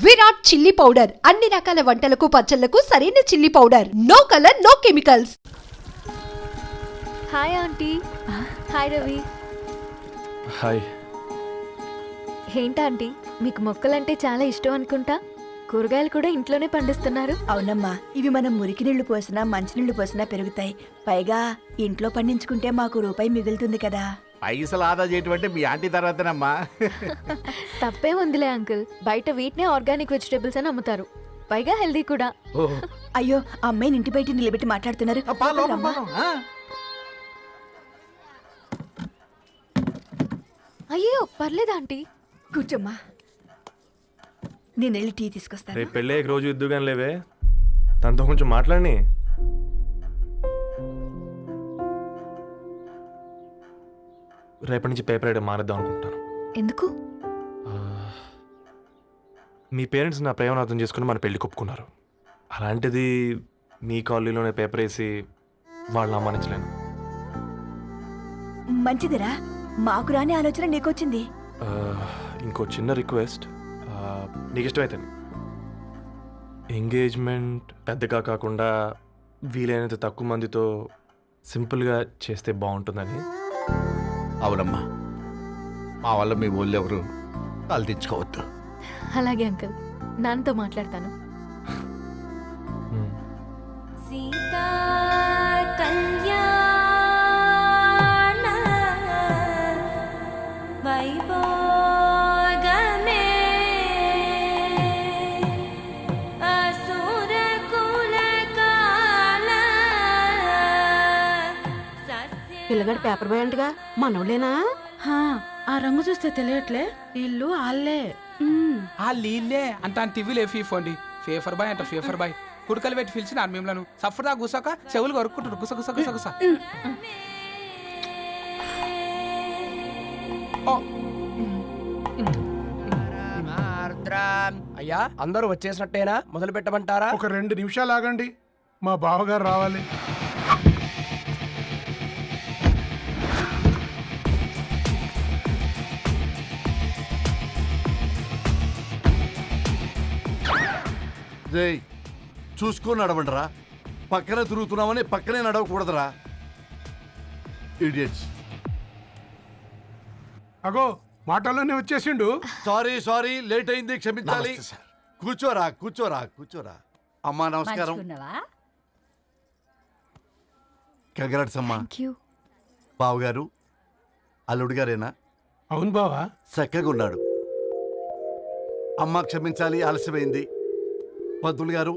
Virat chilli powder అన్ని రకాల వంటలకు పచ్చళ్లకు సరైన chilli powder. No colour no chemicals. Hi aunty. Hi Ravi. Hi. ఏంటంటీ మీకు మొక్కలంటే చాలా ఇష్టం అనుకుంటా. కూరగాయలు కూడా ఇంట్లోనే పండిస్తున్నారు. అవునమ్మా, ఇవి మనం మురికి నీళ్లు పోసినా మంచినీళ్లు పోసినా పెరుగుతాయి. పైగా ఇంట్లో పండించుకుంటే మాకు రూపాయి మిగులుతుంది కదా. పైసలు ఆదా చేయటం అంటే మీ ఆంటీ తర్వాతనమ్మా. తప్పే ఉందిలే అంకుల్, బయట వీటినే ఆర్గానిక్ వెజిటేబుల్స్ అని అమ్ముతారు, పైగా హెల్దీ కూడా. అయ్యో, ఆ అమ్మాయిని ఇంటి బయట నిలబెట్టి మాట్లాడుతున్నారు. రమ్మా. అయ్యో పర్లేదు ఆంటీ, కూర్చోమ్మా, నేను వెళ్ళి టీ తీసుకొస్తాను. రేపు పెళ్ళి రోజు ఇద్దుగాని లేవే, తనతో కొంచెం మాట్లాడి. రేపటి నుంచి పేపర్ వేయడం మానేద్దాం అనుకుంటాను. ఎందుకు? మీ పేరెంట్స్ నా ప్రేమను అర్థం చేసుకుని మన పెళ్లి కొప్పుకున్నారు. అలాంటిది మీ కాలనీలోనే పేపర్ వేసి వాళ్ళని అమ్మానించలేను. మంచిదిరా, మాకు రాని ఆలోచన నీకొచ్చింది. ఇంకో చిన్న రిక్వెస్ట్, నీకు ఇష్టమైతే ఎంగేజ్మెంట్ పెద్దగా కాకుండా వీలైనంత తక్కువ మందితో సింపుల్గా చేస్తే బాగుంటుందని. అవునమ్మా, మా వల్ల మీ ఊళ్ళో ఎవరు కాలు తెచ్చుకోవద్దు. అలాగే అంకుల్, నాన్నతో మాట్లాడతాను. సీతా కళ్యాణ వైభోగమే అసుర కులకాల పిల్లగాడు పేపర్ బాయ్ అంటగా మనోళ్ళేనా? ఆ రంగు చూస్తే తెలియట్లే, ఇల్లు ఆళ్ళే. ఆ లీల్లే అంత టీవీలో ఫీఫోండి. ఫేఫర్ బాయ్ అంట, ఫేఫర్ బాయ్. కుడుకలు పెట్టి పిలిచిన మిమ్మల్ని సఫర్దా గుసక చెవులు కొరుక్కుంటారు. గుస గుస గుస గుస. అయ్యా, అందరూ వచ్చేసినట్టేనా? మొదలు పెట్టమంటారా? ఒక 2 నిమిషాలు ఆగండి, మా బావగారు రావాలి. చూసుకొని నడవండిరా. పక్కన తిరుగుతున్నామని పక్కనే నడవకూడదురా. ఇడియట్స్. అగో, మాటల్లోనే వచ్చేసిండు. సారీ లేట్ అయింది, క్షమించాలి. కూర్చోరా కూర్చోరా కూర్చోరా. అమ్మా నమస్కారం. కంగ్రాట్స్ అమ్మా. బావగారు అల్లుడు గారేనా? అవును బావా, చక్కగా ఉన్నాడు. అమ్మ క్షమించాలి, ఆలస్యమైంది. పంతులు గారు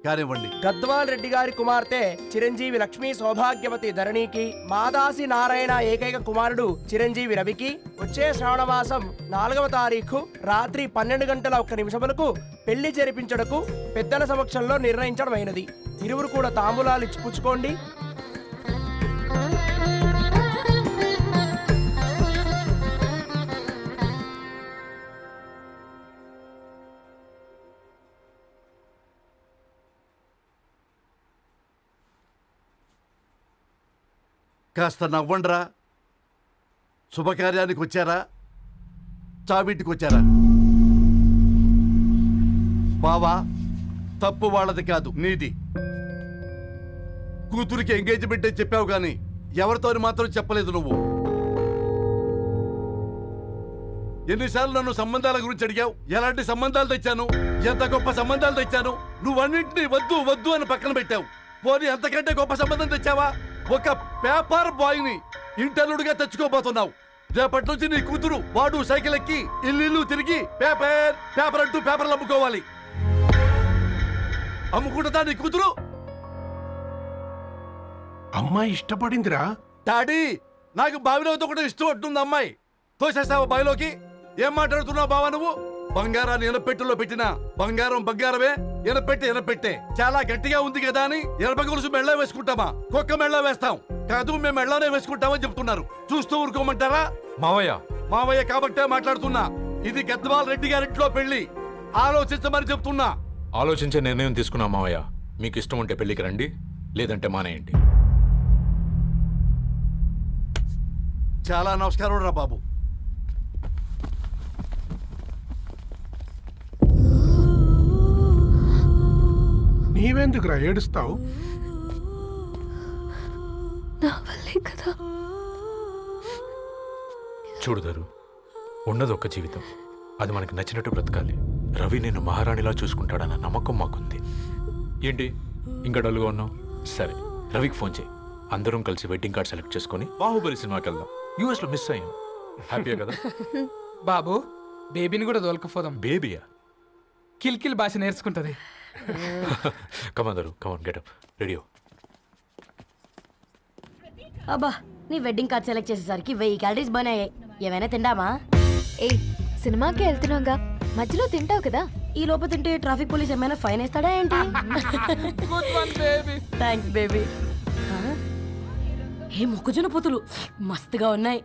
కానివ్వండి. గద్వాల్ రెడ్డి గారి కుమార్తె చిరంజీవి లక్ష్మీ సౌభాగ్యవతి ధరణికి, మాదాసి నారాయణ ఏకైక కుమారుడు చిరంజీవి రవికి వచ్చే శ్రావణమాసం 4వ తారీఖు రాత్రి 12:01 పెళ్లి జరిపించడకు పెద్దల సమక్షంలో నిర్ణయించడమైనది. ఇరువురు కూడా తాంబూలాలు ఇచ్చి పుచ్చుకోండి. కాస్త నవ్వండ్రా. శుభకార్యానికి వచ్చారా, చావింటికి వచ్చారా? బావా, తప్పు వాళ్ళది కాదు, నీది. కూతురికి ఎంగేజ్మెంట్ అని చెప్పావు కానీ ఎవరితో మాత్రం చెప్పలేదు నువ్వు. ఎన్నిసార్లు నన్ను సంబంధాల గురించి అడిగావు? ఎలాంటి సంబంధాలు తెచ్చాను, ఎంత గొప్ప సంబంధాలు తెచ్చాను. నువ్వన్నింటినీ వద్దు వద్దు అని పక్కన పెట్టావు. పోనీ అంతకంటే గొప్ప సంబంధం తెచ్చావా? ఒక పేపర్ బాయ్ ని ఇంటర్లుడిగా తెచ్చుకోబోతున్నావు. రేపటి నుంచి నీ కూతురు వాడు సైకిల్ ఎక్కి ఇల్లు తిరిగి పేపర్ అంటూ పేపర్లు అమ్ముకోవాలి. అమ్ముకుంటుందా నీ కూతురు? అమ్మాయి ఇష్టపడిందిరా. డాడీ, నాకు బావిలో కూడా ఇష్టం ఉంటుంది. అమ్మాయి తోసేస్తావా బావిలోకి? ఏం మాట్లాడుతున్నావు బావా నువ్వు? బంగారాన్ని ఎనపెట్టులో పెట్టినా బంగారం బంగారమే, ఎనపెట్టే చాలా గట్టిగా ఉంది కదా అని ఎనప గొలుసు మెళ్ళ వేసుకుంటామా? కుక్క మెళ్ళ వేస్తాం కాదు, మేము మెళ్ళనే వేసుకుంటామని చెప్తున్నారు. చూస్తూ ఊరుకోమంటారా? మావయ్య కాబట్టే మాట్లాడుతున్నా. ఇది గద్వాల్ రెడ్డి గారింట్లో పెళ్లి, ఆలోచించమని చెప్తున్నా. ఆలోచించే నిర్ణయం తీసుకున్నా మావయ్య. మీకు ఇష్టం ఉంటే పెళ్లికి రండి, లేదంటే మానేయండి. చాలా నమస్కారం రా బాబు. నువ్వెందుకురా ఏడుస్తావు? నా వల్లే కదా. చూడుదారు, ఉన్నది ఒక్క జీవితం, అది మనకి నచ్చినట్టు బ్రతకాలి. రవి నేను మహారాణిలా చూసుకుంటాడన్న నమ్మకం మాకుంది. ఏంటి ఇంకా డల్గా ఉన్నావు? సరే, రవికి ఫోన్ చేయి. అందరం కలిసి వెడ్డింగ్ కార్డ్ సెలెక్ట్ చేసుకొని బాహుబలి సినిమాకి వెళ్దాం. యూఎస్ లో మిస్ అయ్యాం. హ్యాపీయా కదా? బాబు, బేబీని కూడా దొలకపోదాం. బేబీయా? కిల్కిల్ భాష నేర్చుకుంటది. కమాందరు, కమాన్ గెటప్ రెడీ. అబ్బా, నీ వెడ్డింగ్ కార్డ్ సెలెక్ట్ చేసేసరికి 1000 క్యాలరీస్ బర్న్ అయ్యాయి. ఏమైనా తిండామా? ఏ సినిమాకి వెళ్తున్నాగా, మధ్యలో తింటావు కదా. ఈ లోపు తింటే ట్రాఫిక్ పోలీస్ ఏమైనా ఫైన్ వేస్తాడా ఏంటి? Thanks baby. ఏ మొక్కజొన్న పొతులు మస్తుగా ఉన్నాయి.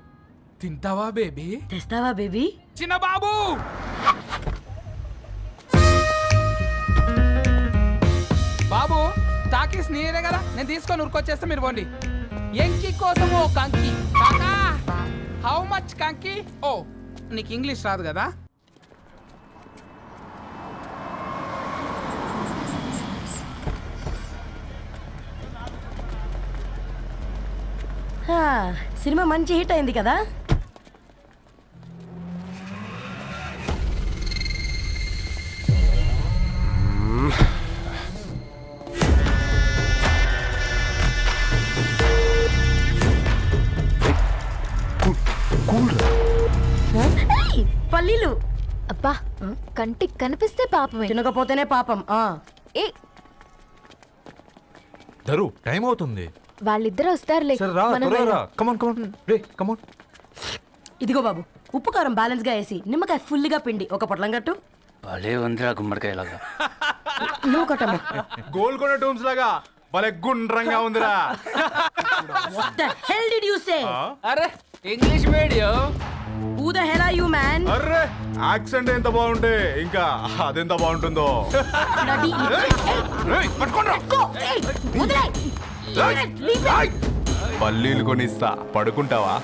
తింటావా బేబీ? తెస్తావా బేబీ? చిన్న బాబు, బాబు టాకీస్ నీరే కదా, నేను తీసుకొని ఉరికొచ్చేస్తే మీరు పోండి. ఎంకి కోసం ఓ కంకి. కాకా, హౌ మచ్ కంకి? ఓ, నీకు ఇంగ్లీష్ రాదు కదా. సినిమా మంచి హిట్ అయింది కదా. పల్లీలు అబ్బా, కంటికి కనిపిస్తే పాపమే, తినకపోతేనే పాపం. ఏ ధరు, టైం అవుతుంది. వాళ్ళిద్దరు వస్తారులే. మనం వెళ్దాం. కమాన్ కమాన్ రే, కమాన్. ఇదిగో బాబు, ఉప్పు కారం బ్యాలెన్స్ గా వేసి నిమ్మకాయ ఫుల్గా పిండి ఒక పొట్లం కట్టు. భలే ఉందిరా గుమ్మడికాయలాగా. నువ్వు కట్టమ్మా. గోల్కొండ టూమ్స్ లాగా భలే గుండ్రంగా ఉందిరా. What the hell did you say? అరే English medium. Who the hell are you, man? Array, accent ఎంత బాగుంటే ఇంకా అదెంత బాగుంటుందో. Bloody పల్లీలు కొనిస్తా, పడుకుంటావా?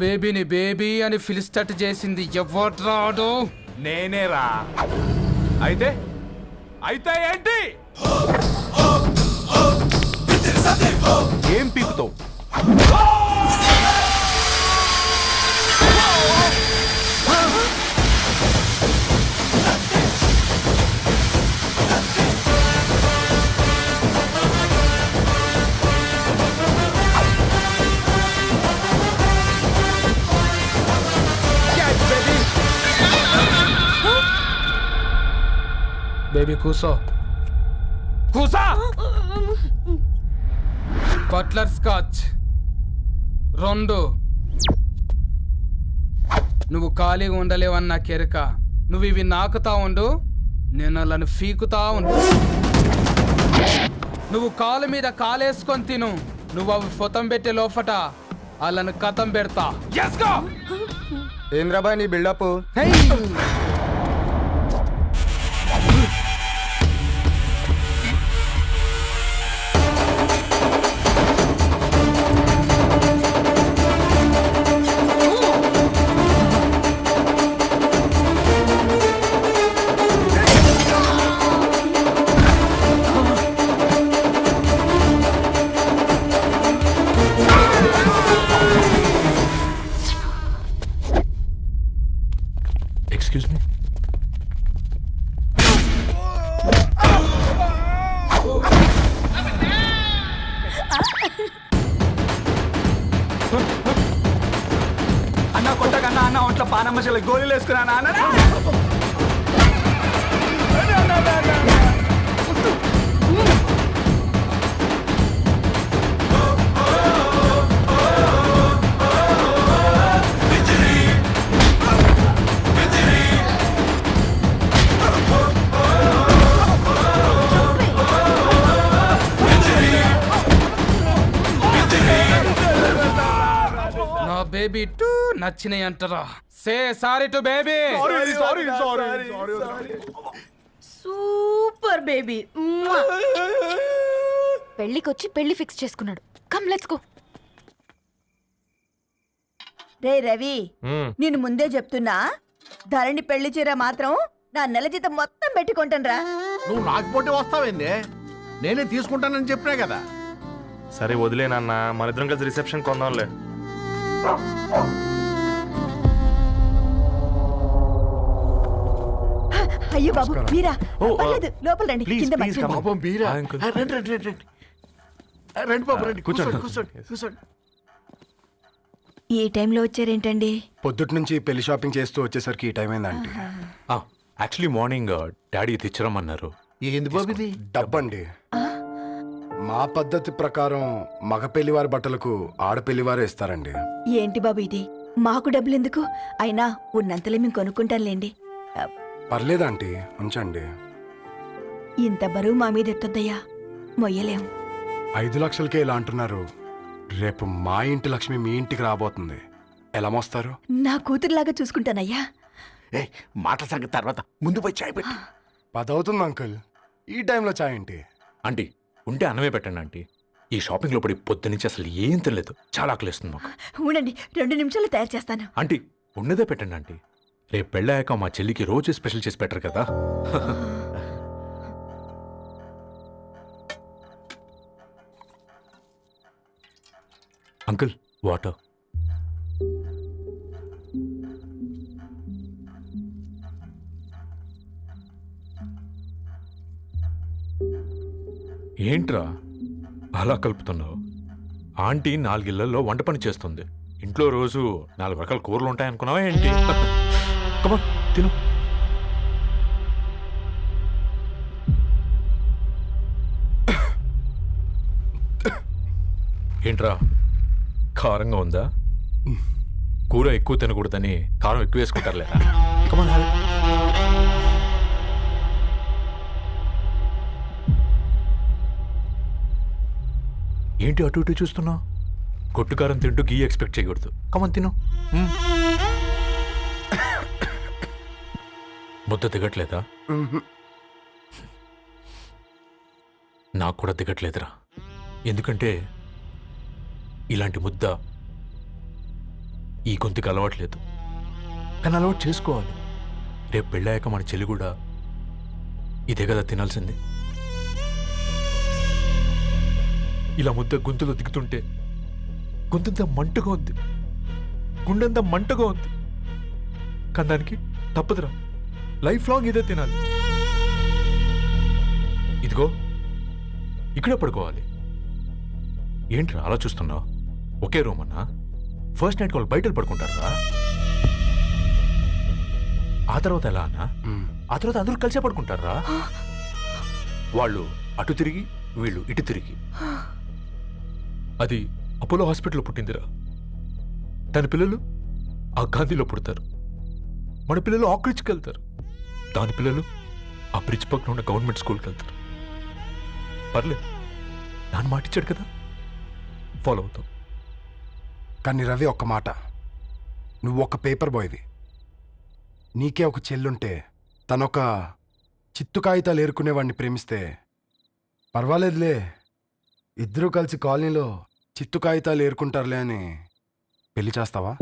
బేబీని బేబీ అని ఫిలిస్టట్ చేసింది ఎవడ్రాడు? నేనేరా. అయితే అయితే ఏంటి? ఏం పీకుతావు? బేబీ కూసో, కూసా. Buttler scotch 2. నువ్వు ఖాళీగా ఉండలేవన్న కెరక. నువ్వు ఇవి నాకుతా ఉండు, నేను వాళ్ళని ఫీకుతా ఉండు. నువ్వు కాలు మీద కాలేసుకొని తిను. నువ్వు అవి ఫొతం పెట్టే లోపట వాళ్ళని కథం పెడతా. ఏంద్రాబాయ్ నీ బిల్డప్? Excuse me. అన్న కొట్టకన్నా అన్న ఒంట్లో పానమ్మశల గోళీలు వేసుకున్నా అన్న. బేబీ టూ నచ్చినాయి అంటారా? Say sorry to baby. Super baby. పెళ్ళికొచ్చి పెళ్లి ఫిక్స్ చేసుకున్నాడు. Come let's go. రే రవి, నేను ముందే చెప్తున్నా, ధరణి పెళ్లి చీర మాత్రం నా నెల జీతం మొత్తం పెట్టుకుంటాను. నువ్వు నాకు పోటీ వస్తావేంది? నేనే తీసుకుంటానని చెప్పినా కదా. సరే వదిలేనన్నా, మన ఇద్దరం కలిసి రిసెప్షన్ కొందాంలే. అయ్యో బాబు మీరా? ఓ, పర్లేదు, లోపల రండి. ప్లీజ్, కింద ప్లీజ్ మంచం. కమ్. పాపం బీరా. Hi, uncle. రండి రండి రండి రండి. రండి బాబు రండి. కూర్చోండి. కూర్చోండి కూర్చోండి. ఈ టైంలో వచ్చారేంటండి? పొద్దుటి నుంచి పెళ్లి షాపింగ్ చేస్తూ వచ్చేసరికి ఈ టైం అయిందండి. యాక్చువల్లీ మార్నింగ్ డాడీ తెచ్చరమన్నారు. ఏంది బాబు ఇది? డబ్బండి. మా పద్ధతి ప్రకారం మగ పెళ్లివారి బట్టలకు ఆడపెళ్లివారే ఇస్తారండి. ఏంటి బాబు ఇది? మాకు డబ్బులు ఎందుకు? అయినా ఉన్నంతలే మేము కొనుక్కుంటాంలేండి. పర్లేదు ఆంటీ, ఉంచండి. ఇంత బరువు మా మీద ఎత్తొద్దయ్యా, మొయ్యలేం. 5 లక్షలకే ఇలా అంటున్నారు. రేపు మా ఇంటి లక్ష్మి మీ ఇంటికి రాబోతుంది. ఎలా మోస్తారు? నా కూతురులాగా చూసుకుంటానయ్యా. మాటల సంగతి తర్వాత, ముందు పోయి చాయ్ పెట్టి. 10 అవుతుంది అంకుల్. ఈ టైంలో చాయ్ ఏంటి? ఆంటీ ఉంటే అన్నమే పెట్టండి ఆంటీ. ఈ షాపింగ్లో పడి పొద్దు నుంచి అసలు ఏం తినలేదు. చాలా ఆకలిస్తుంది మాకు. ఉండండి, 2 నిమిషాలు తయారు చేస్తాను. ఆంటీ ఉన్నదే పెట్టండి ఆంటీ. రేపు పెళ్ళాక మా చెల్లికి రోజు స్పెషల్ చేసి పెట్టరు కదా. Uncle water. ఏంట్రా అలా కలుపుతున్నావు? ఆంటీ 4 ఇళ్లలో వంట పని చేస్తుంది. ఇంట్లో రోజు 4 రకాల కూరలు ఉంటాయనుకున్నావా ఏంటి? కమాన్ తిను. ఏంట్రా కారంగా ఉందా? కూర ఎక్కువ తినకూడదని కారం ఎక్కువ వేసుకుంటారులే. కమాన్ హ్యావ్. ఏంటి అటు ఇటు చూస్తున్నావు? కొట్టుకారం తింటూ గీ ఎక్స్పెక్ట్ చేయకూడదు. కమన్ తిను. ముద్ద దిగట్లేదా? నాకు కూడా దిగట్లేదురా. ఎందుకంటే ఇలాంటి ముద్ద ఈ గొంతుకి అలవాట్లేదు. కానీ అలవాటు చేసుకోవాలి. రేపు పెళ్ళాక మన చెల్లి కూడా ఇదే కదా తినాల్సింది. ఇలా ముద్ద గొంతులో దిగుతుంటే గొంతంతా మంటగా ఉంది, గుండెంతా మంటగా ఉంది. కానీ దానికి తప్పదురా, లైఫ్ లాంగ్ ఇదే తినాలి. ఇదిగో ఇక్కడే పడుకోవాలి. ఏంట్రా అలా చూస్తున్నావు? ఒకే రూమ్ అన్నా? ఫస్ట్ నైట్ వాళ్ళు బయటలు పడుకుంటారా? ఆ తర్వాత ఎలా అన్నా? ఆ తర్వాత అందరూ కలిసే పడుకుంటారా? వాళ్ళు అటు తిరిగి వీళ్ళు ఇటు తిరిగి. అది అపోలో హాస్పిటల్లో పుట్టిందిరా. దాని పిల్లలు ఆ గాంధీలో పుడతారు. మన పిల్లలు ఆక్రిడ్జ్కి వెళ్తారు. దాని పిల్లలు ఆ బ్రిడ్జ్ పక్కన ఉన్న గవర్నమెంట్ స్కూల్కి వెళ్తారు. పర్లేదు, నాన్న మాటిచ్చాడు కదా, ఫాలో అవుతాం. కానీ రవి, ఒక్క మాట. నువ్వు ఒక పేపర్ బాయ్వి. నీకే ఒక చెల్లుంటే తనొక చిత్తు కాగితాలు ఏరుకునేవాడిని ప్రేమిస్తే పర్వాలేదులే, ఇద్దరూ కలిసి కాలనీలో చిత్తు కాగితాలు ఏరుకుంటారులే అని పెళ్లి చేస్తావా?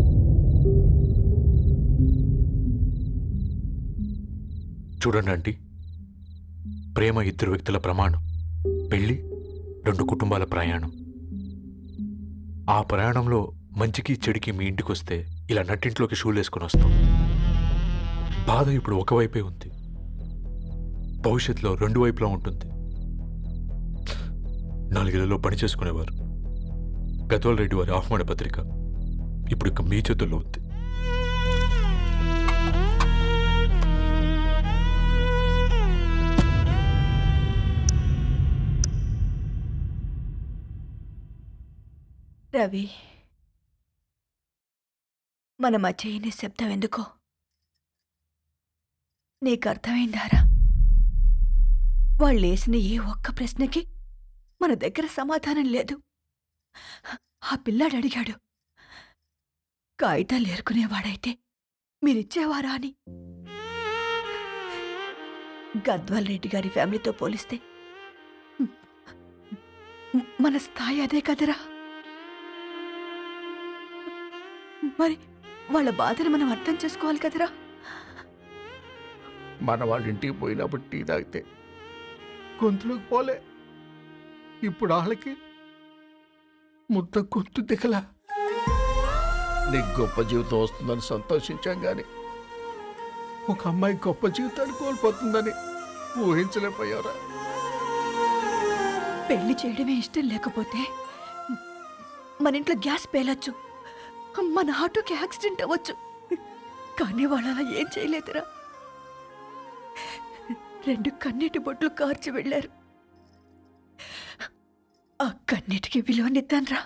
చూడండి ఆంటీ, ప్రేమ 2 వ్యక్తుల ప్రమాణం, పెళ్ళి 2 కుటుంబాల ప్రయాణం. ఆ ప్రయాణంలో మంచికి చెడుకి మీ ఇంటికి వస్తే ఇలా నట్టింట్లోకి షూలు వేసుకొని వస్తాం. బాధ ఇప్పుడు ఒకవైపే ఉంది, భవిష్యత్తులో 2 వైపులా ఉంటుంది. 4 ఇళ్లలో పని చేసుకునేవారు. గద్వాల్ రెడ్డి వారి ఆహ్వాన పత్రిక ఇప్పుడు ఇక మీ చేతుల్లో ఉంది. రవి, మన మధ్య ఈ నిశ్శబ్దం ఎందుకో నీకు అర్థమైందారా? వాళ్ళు వేసిన ఏ ఒక్క ప్రశ్నకి మన దగ్గర సమాధానం లేదు. ఆ పిల్లాడు అడిగాడు, కాగితాలు ఏరుకునేవాడైతే మీరిచ్చేవారా అని. గద్వాల్ రెడ్డి గారి ఫ్యామిలీతో పోలిస్తే మన స్థాయి అదే కదరా. మరి వాళ్ళ బాధను మనం అర్థం చేసుకోవాలి కదరా. మన వాళ్ళ ఇంటికి పోయినప్పుడు టీ తాగితే గొంతులోకి పోలే, ఇప్పుడు వాళ్ళకి ముద్ద గొంతు దిగలా. నీకు గొప్ప జీవితం వస్తుందని సంతోషించాం కానీ ఒక అమ్మాయి గొప్ప జీవితాన్ని కోల్పోతుందని ఊహించలేకపోయారా? పెళ్లి చేయడమే ఇష్టం లేకపోతే మన ఇంట్లో గ్యాస్ పేలొచ్చు, మన ఆటోకి యాక్సిడెంట్ అవ్వచ్చు, కానీ వాళ్ళు అలా ఏం చేయలేదురా. 2 కన్నీటి బొట్లు కార్చి వెళ్ళారు. ఆ కన్నీటికి విలువనిద్దాన్రా.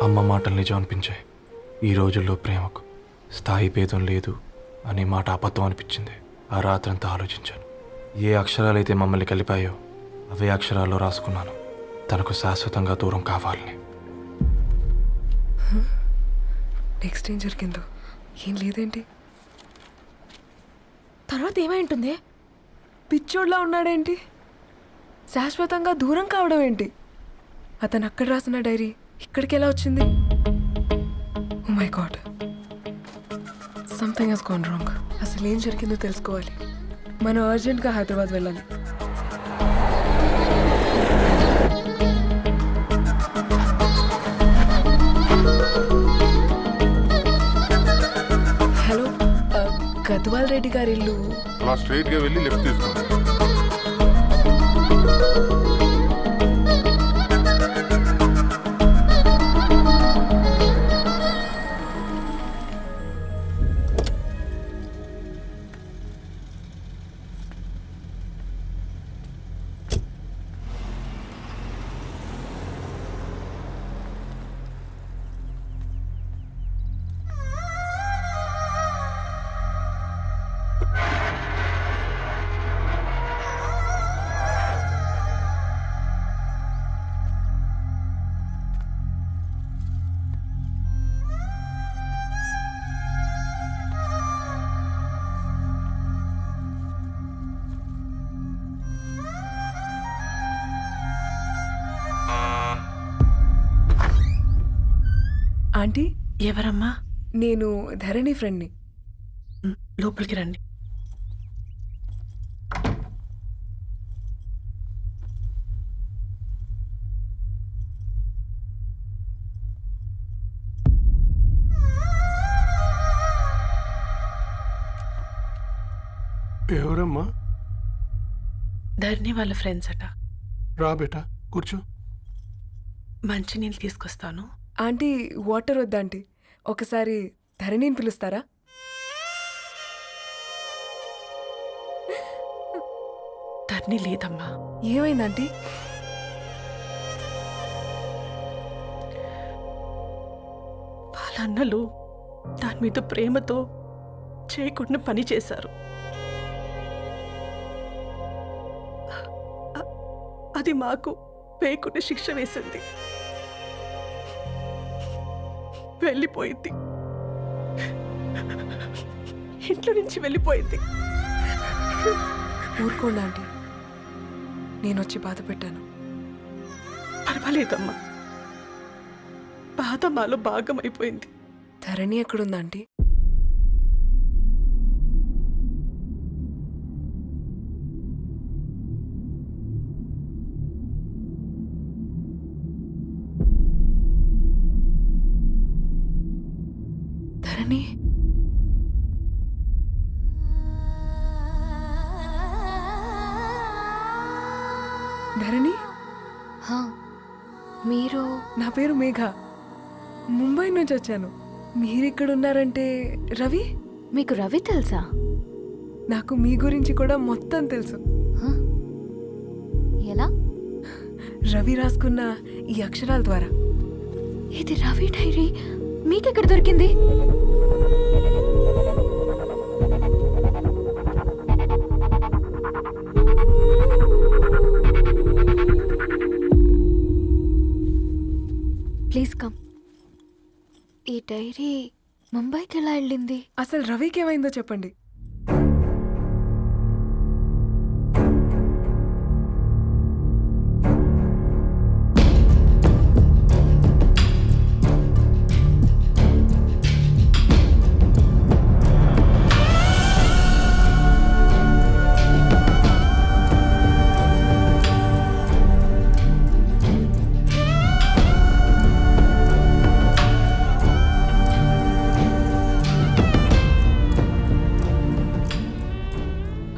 అమ్మ మాటలు నిజం అనిపించాయి. ఈ రోజుల్లో ప్రేమకు స్థాయి భేదం లేదు అనే మాట అబద్ధం అనిపించింది. ఆ రాత్రంతా ఆలోచించాను. ఏ అక్షరాలైతే మమ్మల్ని కలిపాయో అవే అక్షరాల్లో రాసుకున్నాను, తనకు శాశ్వతంగా దూరం కావాలని. నెక్స్ట్ ఏం జరిగిందో ఏం లేదేంటి? తర్వాత ఏమై ఉంటుంది? పిచ్చోడ్లా ఉన్నాడేంటి? శాశ్వతంగా దూరం కావడం ఏంటి? అతను అక్కడ రాసిన డైరీ ఇక్కడికి ఎలా వచ్చింది? Oh my god, something has gone wrong. అసలు ఏం జరిగిందో తెలుసుకోవాలి. మనం అర్జెంట్గా హైదరాబాద్ వెళ్ళాలి. హలో, గద్వాల్ రెడ్డి గారి ఇల్లు అలా స్ట్రైట్గా వెళ్ళి లెఫ్ట్ తీసుకోండి. ఆంటీ, ఎవరమ్మా? నేను ధరణి ఫ్రెండ్ని. లోపలికి రండి. ఎవరమ్మా? ధరణి వాళ్ళ ఫ్రెండ్స్ అట. రా బేటా, కూర్చో. మంచినీళ్ళు తీసుకొస్తాను. ఆంటీ, వాటర్ వద్దాంటీ, ఒకసారి ధరణిని పిలుస్తారా? ధరణి లేదమ్మా. ఏమైందంటీ? వాళ్ళ అన్నలు దాని మీద ప్రేమతో చేయకుండా పని చేశారు. అది మాకు పేకున్న శిక్ష వేసింది. వెళ్ళిపోయింది, ఇంట్లో నుంచి వెళ్ళిపోయింది. ఊరుకోండి ఆంటీ, నేను వచ్చి బాధ పెట్టాను. పర్వాలేదమ్మా, బాధ మాలో భాగం అయిపోయింది. ధరణి ఎక్కడుందా ఆంటీ? ధరణి, ధరణి, మీరు? నా పేరు మేఘ, ముంబై నుంచి వచ్చాను. మీరిక్కడ ఉన్నారంటే రవి? మీకు రవి తెలుసా? నాకు మీ గురించి కూడా మొత్తం తెలుసు. ఎలా? రవి రాసుకున్న ఈ అక్షరాల ద్వారా. ఇది రవి డైరీ మీకెక్కడ దొరికింది? ఈ డైరీ ముంబైకి ఎలా వెళ్ళింది? అసలు రవికి ఏమైందో చెప్పండి.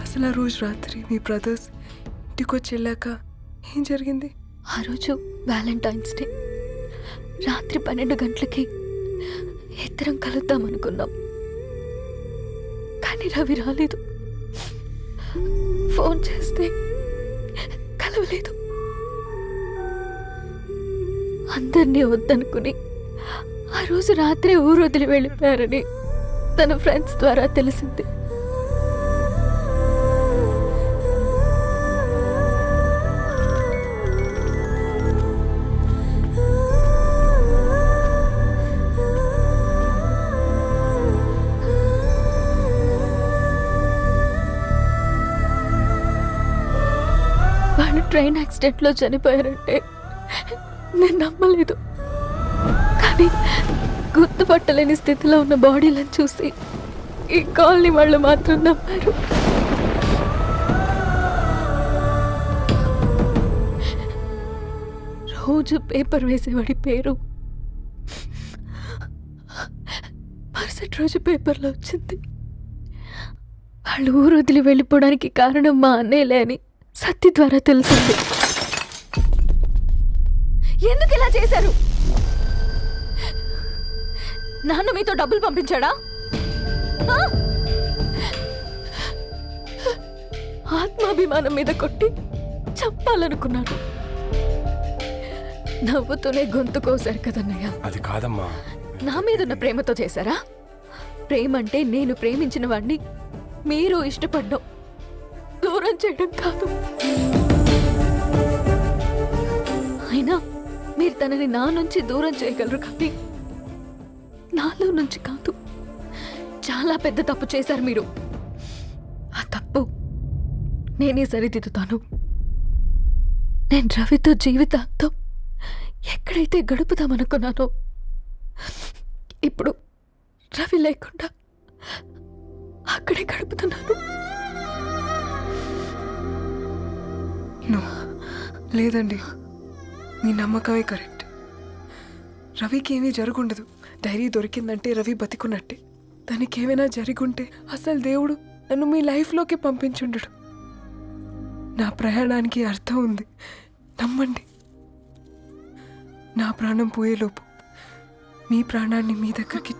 అసలు ఆ రోజు రాత్రి మీ బ్రదర్స్ ఇంటికి వచ్చి వెళ్ళాక ఏం జరిగింది? ఆ రోజు వ్యాలంటైన్స్ డే రాత్రి 12 గంటలకి ఇద్దరం కలుద్దాం అనుకున్నాం. కానీ రవి రాలేదు. ఫోన్ చేస్తే కలవలేదు. అందరినీ వద్దనుకుని ఆ రోజు రాత్రి ఊరు వదిలి వెళ్ళిపోయారని తన ఫ్రెండ్స్ ద్వారా తెలిసింది. వాళ్ళు ట్రైన్ యాక్సిడెంట్లో చనిపోయారంటే నేను నమ్మలేదు. కానీ గుర్తుపట్టలేని స్థితిలో ఉన్న బాడీలను చూసి ఈ కాలనీ వాళ్ళు మాత్రం నమ్మారు. రోజు పేపర్ వేసేవాడి పేరు మరుసటి రోజు పేపర్లో వచ్చింది. వాళ్ళు ఊరు వదిలి వెళ్ళిపోవడానికి కారణం మా అన్నయ్యలే అని సత్తి ద్వారా తెలిసింది. ఎందుకు ఇలా చేశారు? నాన్న మీతో డబ్బులు పంపించాడా? ఆత్మాభిమానం మీద కొట్టి చంపాలనుకున్నారు. నవ్వుతూనే గొంతు కోసారు కదన్నయ్య. అది కాదమ్మా. నా మీదున్న ప్రేమతో చేశారా? ప్రేమంటే నేను ప్రేమించిన వాడిని మీరు ఇష్టపడ్డం, దూరం చేయడం కాదు. అయినా మీరు తనని నా నుంచి దూరం చేయగలరు కానీ నాలో నుంచి కాదు. చాలా పెద్ద తప్పు చేశారు మీరు. ఆ తప్పు నేనే సరిదిద్దుతాను. నేను రవితో జీవితాంతం ఎక్కడైతే గడుపుదామనుకున్నానో ఇప్పుడు రవి లేకుండా అక్కడే గడుపుతున్నాను. లేదండి, మీ నమ్మకమే కరెక్ట్. రవికి ఏమీ జరుగుండదు. డైరీ దొరికిందంటే రవి బతికున్నట్టే. తనకి ఏమైనా జరుగుంటే అసలు దేవుడు నన్ను మీ లైఫ్లోకి పంపించుండడు. నా ప్రయాణానికి అర్థం ఉంది, నమ్మండి. నా ప్రాణం పోయేలోపు మీ ప్రాణాన్ని మీ దగ్గరికి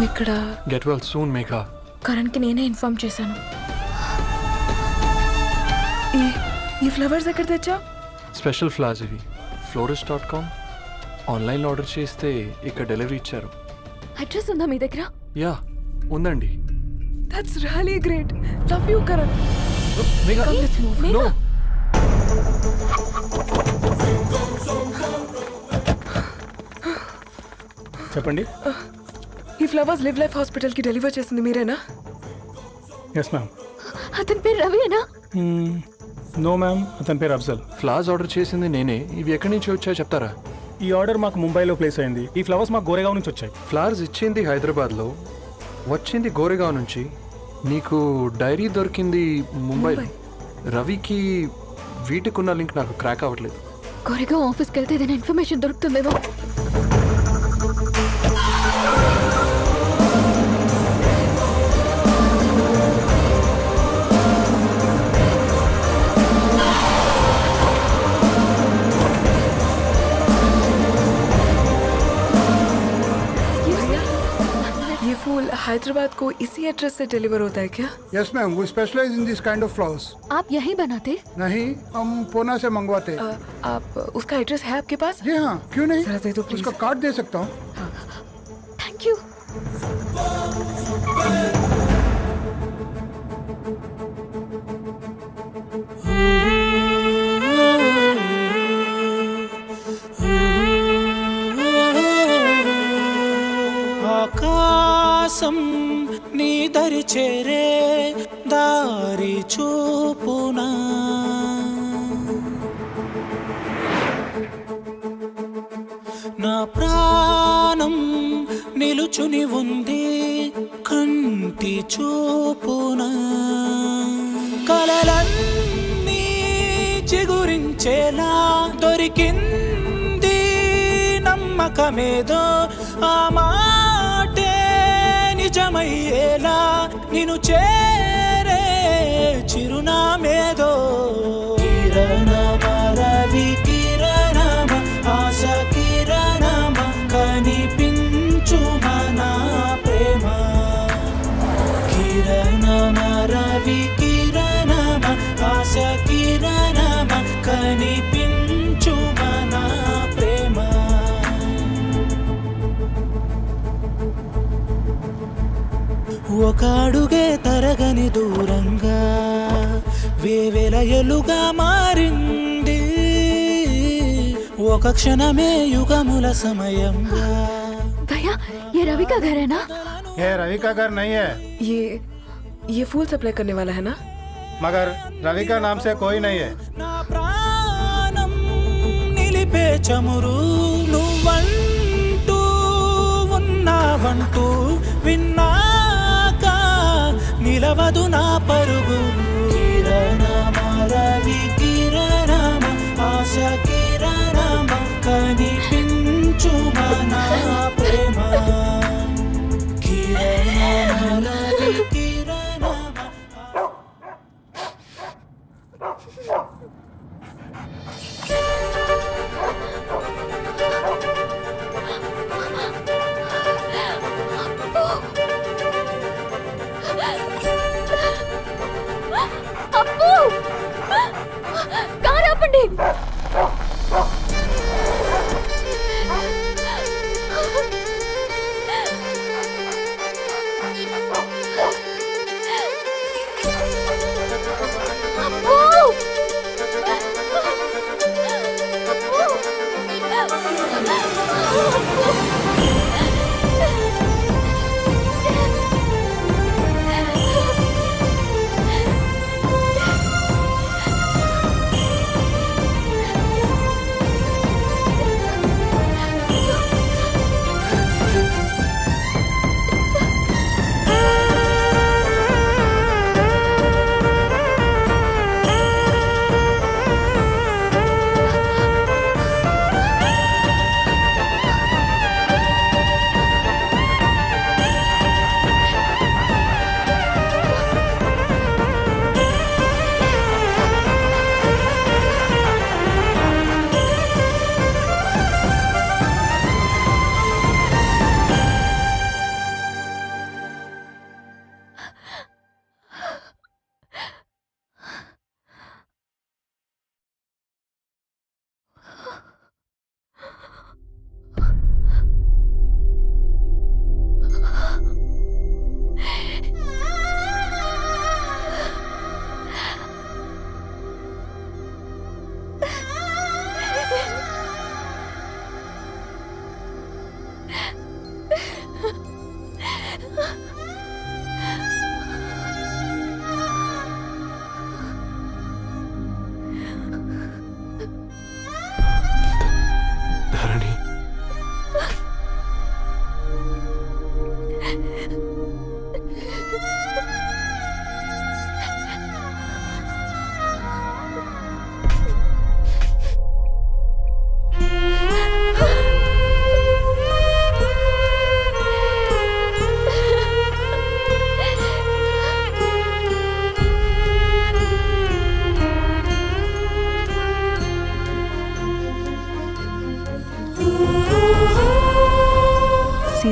ఇక్కడ గెట్ వెల్ సూన్ మేఘా. కరణ్కి నేనే ఇన్ఫార్మ్ చేశాను. ఈ ఫ్లవర్స్ ఎక్కడ తెచ్చా? స్పెషల్ ఫ్లవర్స్ ఇవి. florist.com ఆన్లైన్లో ఆర్డర్ చేస్తే ఇక్కడ డెలివరీ ఇచ్చారు. అడ్రస్ ఉందా మీ దగ్గర? యా ఉందండి. That's really great. Love you Karan. No. చెప్పండి. ఈ ఫ్లవర్స్ లివ్ లైఫ్ హాస్పిటల్కి డెలివర్ చేసింది మీరేనా? Yes ma'am. అతని పేరు రవియేనా? నో మ్యామ్, అతని పేరు అఫ్జల్. ఫ్లవర్స్ ఆర్డర్ చేసింది నేనే. ఇవి ఎక్కడి నుంచి వచ్చాయో చెప్తారా? ఈ ఆర్డర్ మాకు ముంబైలో ప్లేస్ అయింది. ఈ ఫ్లవర్స్ మాకు గోరేగావ్ నుంచి వచ్చాయి. ఫ్లవర్స్ ఇచ్చింది హైదరాబాద్లో, వచ్చింది గోరేగావ్ నుంచి. నీకు డైరీ దొరికింది ముంబైలో. రవికి వీటికున్న లింక్ నాకు క్రాక్ అవ్వట్లేదు. గోరేగావ్ ఆఫీస్కి వెళ్తే ఏదైనా ఇన్ఫర్మేషన్ దొరుకుతుందేమో. फूल हैदराबाद को इसी एड्रेस से डिलीवर होता है क्या? Yes ma'am, we specialize in this kind of flowers. आप यहीं बनाते? नहीं, हम पूना से मंगवाते। आप उसका एड्रेस है आपके पास? जी हाँ, क्यों नहीं? जरा दे दो प्लीज। उसका कार्ड दे सकता हूँ। Thank you. ఆకాశం నీ దరి చేరే దారి చూపునా నా ప్రాణం నిలుచుని ఉంది కంటి చూపునా కలలన్నీ చిగురించేలా దొరికింది నమ్మకమేదో ఆ మాటే నిజమయ్యేలా నిన్ను చేరే చిరునామేదో కిరణమ రవి కిరణమ ఆశ కిరణమ కనిపించు మన ప్రేమ కిరణమ రవి కిరణమ ఆశ కిరణమ కనిపించు మన ప్రేమ ఒక అడుగే తరగని దూరంగా వేవేల ఎలుగా మారింది ఒక క్షణమే యుగముల సమయంగా भैया ये रवि का घर है ना? ये रवि का घर नहीं है, ये फूल सप्लाई करने वाला है ना? मगर रवि का नाम से कोई नहीं है। నా ప్రాణం నిలిపే చమురు నువ్వంటూ ఉన్నావంటూ విన్నాక నిలవదు నా పరుగు కిరణమ రవి కిరణమ ఆశ కిరణమ కనిపించు మన ప్రేమ కిరణమ రవి కిరణమ అప్పు కారు ఆపండి.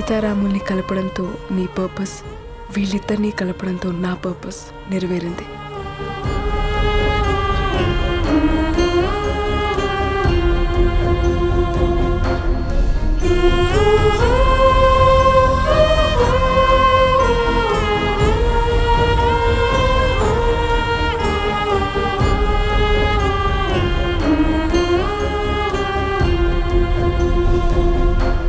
సీతారాముల్ని కలపడంతో నీ పర్పస్, వీళ్ళిద్దరినీ కలపడంతో నా పర్పస్ నెరవేరింది.